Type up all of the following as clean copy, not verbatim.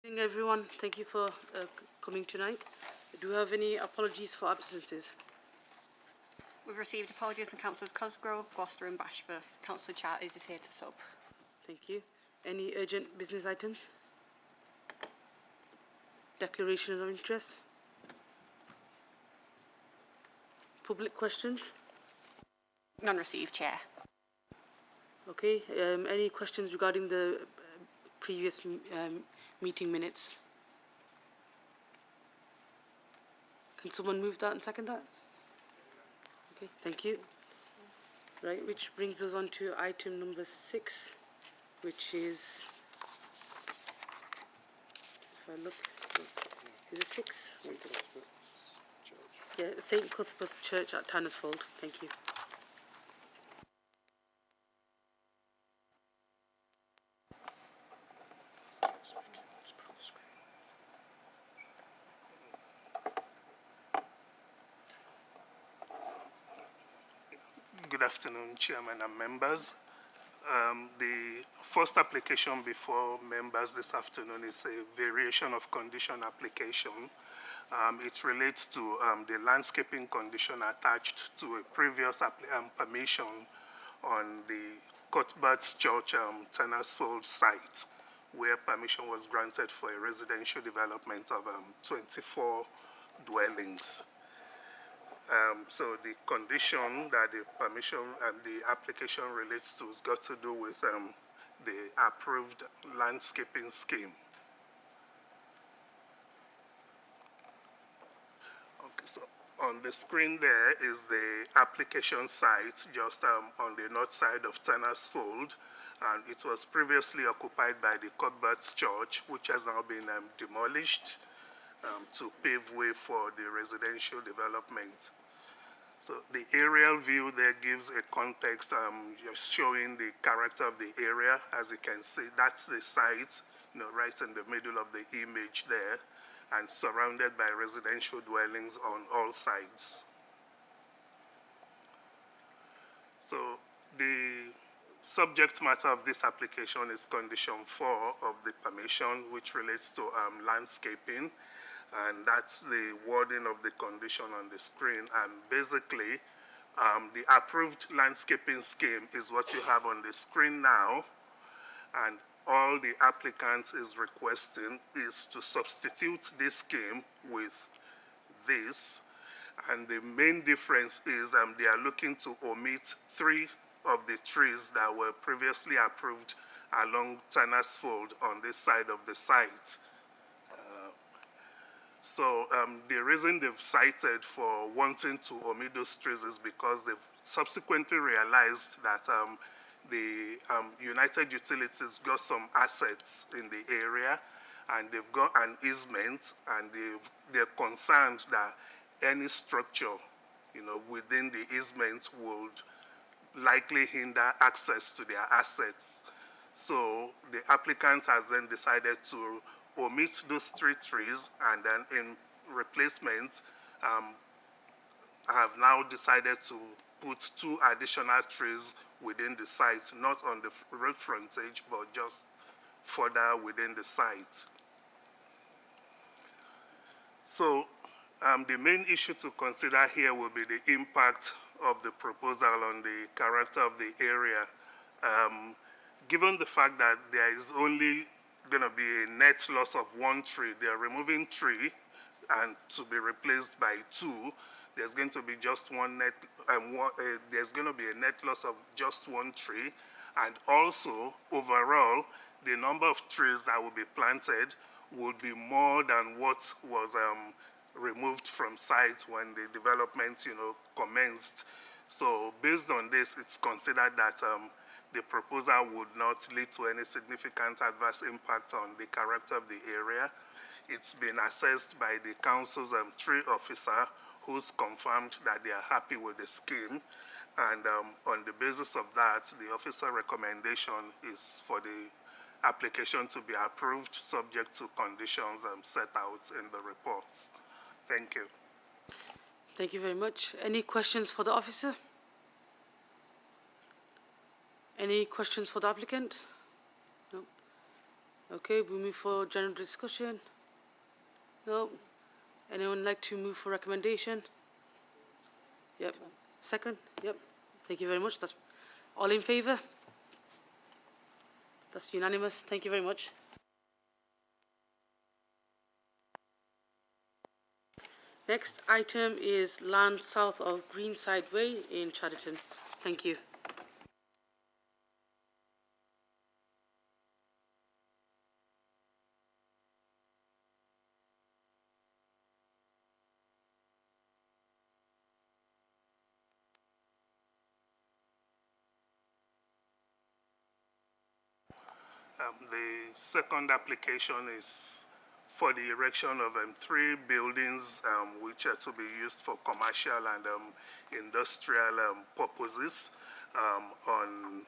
Good evening, everyone. Thank you for coming tonight. Do you have any apologies for absences? We've received apologies from Councillors Cosgrove, Gloucester and Bashford. Councillor Charters is here to sub. Thank you. Any urgent business items? Declarations of interest? Public questions? None received, Chair. Okay. Any questions regarding the previous meeting minutes? Can someone move that and second that? Okay, thank you. Right, which brings us on to item number 6, which is, if I look, is it 6? St. Cuthbert's Church. Yeah, St. Cuthbert's Church at Tannersfold. Thank you. Good afternoon, Chairman and members. The first application before members this afternoon is a variation of condition application. It relates to the landscaping condition attached to a previous permission on the Cuthbert's Church Tannersfold site, where permission was granted for a residential development of 24 dwellings. So the condition that the permission and the application relates to has got to do with the approved landscaping scheme. Okay, so on the screen there is the application site just on the north side of Tannersfold, and it was previously occupied by the Cuthbert's Church, which has now been demolished to pave way for the residential development. So the aerial view there gives a context, just showing the character of the area. As you can see, that's the site, right in the middle of the image there, and surrounded by residential dwellings on all sides. So the subject matter of this application is condition 4 of the permission, which relates to landscaping. And that's the wording of the condition on the screen. And basically, the approved landscaping scheme is what you have on the screen now. And all the applicant is requesting is to substitute this scheme with this. And the main difference is they are looking to omit 3 of the trees that were previously approved along Tannersfold on this side of the site. So the reason they've cited for wanting to omit those trees is because they've subsequently realized that the United Utilities got some assets in the area, and they've got an easement, and they're concerned that any structure, within the easement would likely hinder access to their assets. So the applicant has then decided to omit those 3 trees, and then in replacement, I have now decided to put 2 additional trees within the site, not on the road frontage, but just further within the site. So the main issue to consider here will be the impact of the proposal on the character of the area. Given the fact that there is only going to be a net loss of 1 tree, they are removing 3 and to be replaced by 2, there's going to be just there's going to be a net loss of just 1 tree. And also, overall, the number of trees that will be planted will be more than what was removed from site when the development, commenced. So based on this, it's considered that the proposal would not lead to any significant adverse impact on the character of the area. It's been assessed by the council's tree officer, who's confirmed that they are happy with the scheme. And on the basis of that, the officer recommendation is for the application to be approved, subject to conditions set out in the reports. Thank you. Thank you very much. Any questions for the officer? Any questions for the applicant? No. Okay, we move for general discussion. No. Anyone like to move for recommendation? Yep. Second? Yep. Thank you very much. That's all in favour? That's unanimous. Thank you very much. Next item is land south of Greenside Way in Chadderton. Thank you. The second application is for the erection of 3 buildings which are to be used for commercial and industrial purposes on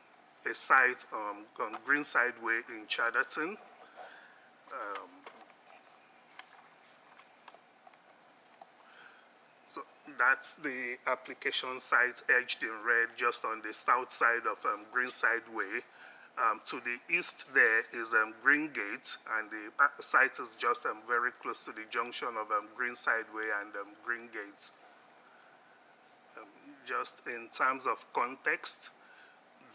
a site on Greenside Way in Chadderton. So that's the application site edged in red just on the south side of Greenside Way. To the east there is Green Gate, and the site is just very close to the junction of Greenside Way and Green Gate. Just in terms of context,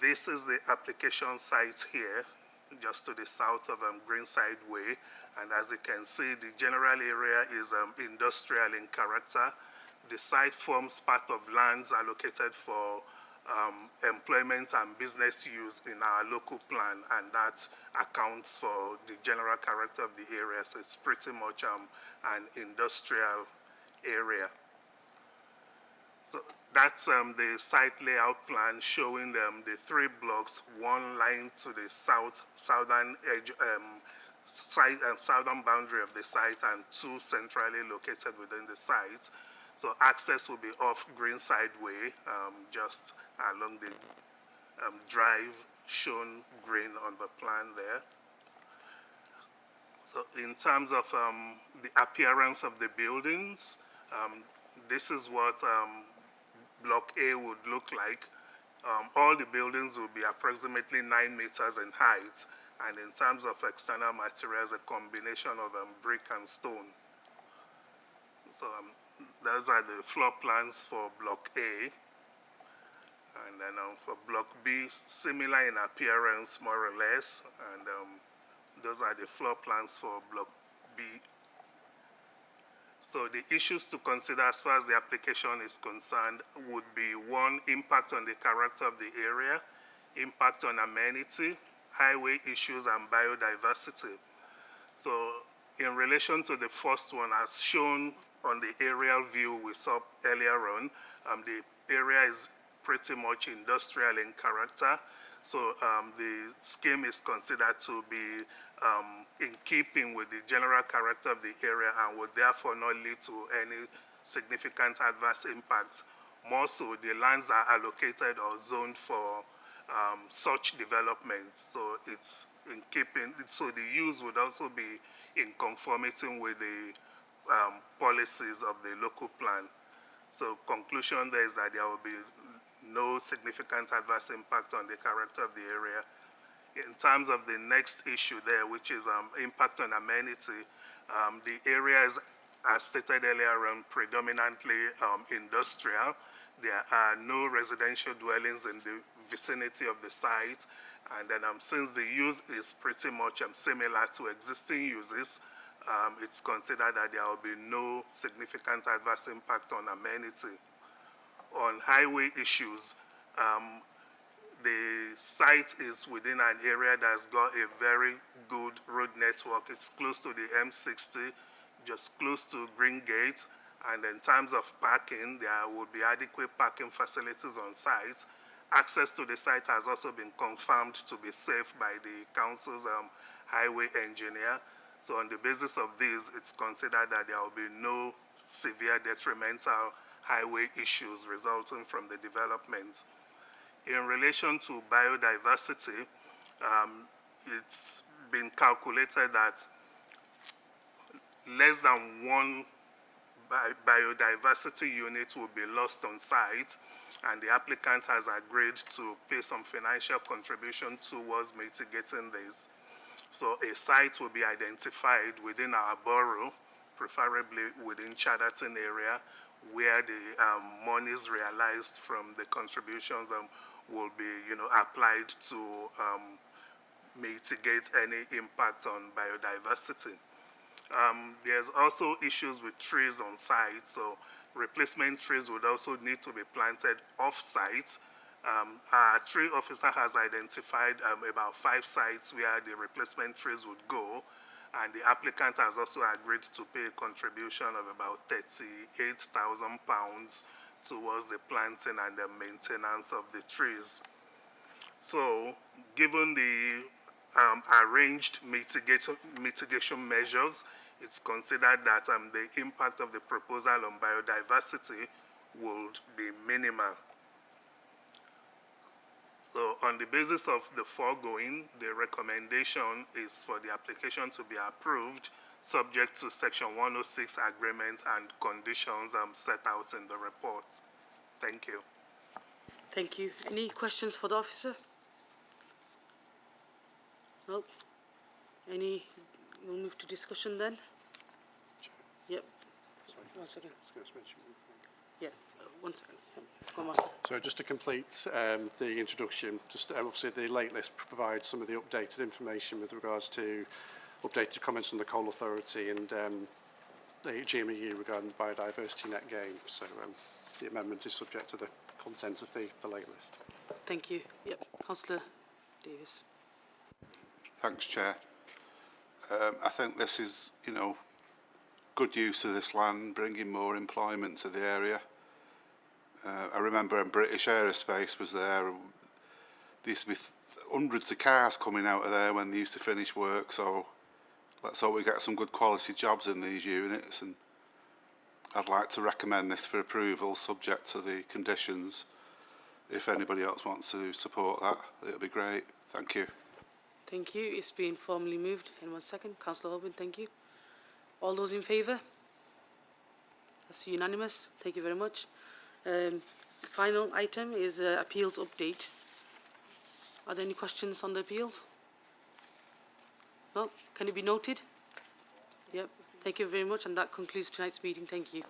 this is the application site here, just to the south of Greenside Way. And as you can see, the general area is industrial in character. The site forms part of lands allocated for employment and business use in our local plan, and that accounts for the general character of the area. So it's pretty much an industrial area. So that's the site layout plan showing the 3 blocks, one lying to the southern edge, southern boundary of the site, and 2 centrally located within the site. So access will be off Greenside Way, just along the drive shown green on the plan there. So in terms of the appearance of the buildings, this is what Block A would look like. All the buildings will be approximately 9 meters in height, and in terms of external materials, a combination of brick and stone. So those are the floor plans for Block A. And then for Block B, similar in appearance, more or less. And those are the floor plans for Block B. So the issues to consider as far as the application is concerned would be 1, impact on the character of the area, impact on amenity, highway issues, and biodiversity. So in relation to the first one, as shown on the aerial view we saw earlier on, the area is pretty much industrial in character. So the scheme is considered to be in keeping with the general character of the area and would therefore not lead to any significant adverse impacts. More so, the lands are allocated or zoned for such developments. So it's in keeping, so the use would also be in conformity with the policies of the local plan. So conclusion there is that there will be no significant adverse impact on the character of the area. In terms of the next issue there, which is impact on amenity, the area is, as stated earlier, predominantly industrial. There are no residential dwellings in the vicinity of the site, and then since the use is pretty much similar to existing uses, it's considered that there will be no significant adverse impact on amenity. On highway issues, the site is within an area that's got a very good road network. It's close to the M60, just close to Green Gate, and in terms of parking, there will be adequate parking facilities on site. Access to the site has also been confirmed to be safe by the council's highway engineer. So on the basis of this, it's considered that there will be no severe detrimental highway issues resulting from the development. In relation to biodiversity, it's been calculated that less than 1 biodiversity unit will be lost on site, and the applicant has agreed to pay some financial contribution towards mitigating this. So a site will be identified within our borough, preferably within Chatterton area, where the monies realized from the contributions will be, applied to mitigate any impact on biodiversity. There's also issues with trees on site, so replacement trees would also need to be planted off-site. Our tree officer has identified about 5 sites where the replacement trees would go, and the applicant has also agreed to pay a contribution of about £38,000 towards the planting and the maintenance of the trees. So, given the arranged mitigation measures, it's considered that the impact of the proposal on biodiversity would be minimal. So on the basis of the foregoing, the recommendation is for the application to be approved, subject to Section 106 agreement and conditions set out in the report. Thank you. Thank you. Any questions for the officer? No? We'll move to discussion then? Yep. Sorry. 1 second. Just going to mention one thing. Yeah, 1 second. Come on. So just to complete the introduction, just obviously the late list provides some of the updated information with regards to updated comments from the Coal Authority and the GMEU regarding biodiversity net gain. So the amendment is subject to the consent of the late list. Thank you. Yep. Councillor Davis. Thanks, Chair. I think this is, good use of this land, bringing more employment to the area. I remember when British Aerospace was there, there used to be hundreds of cars coming out of there when they used to finish work, so let's hope we get some good quality jobs in these units, and I'd like to recommend this for approval subject to the conditions. If anybody else wants to support that, it'll be great. Thank you. Thank you. It's been formally moved. In 1 second. Councillor Oldham, thank you. All those in favour? That's unanimous. Thank you very much. Final item is appeals update. Are there any questions on the appeals? No? Can it be noted? Yep. Thank you very much, and that concludes tonight's meeting. Thank you.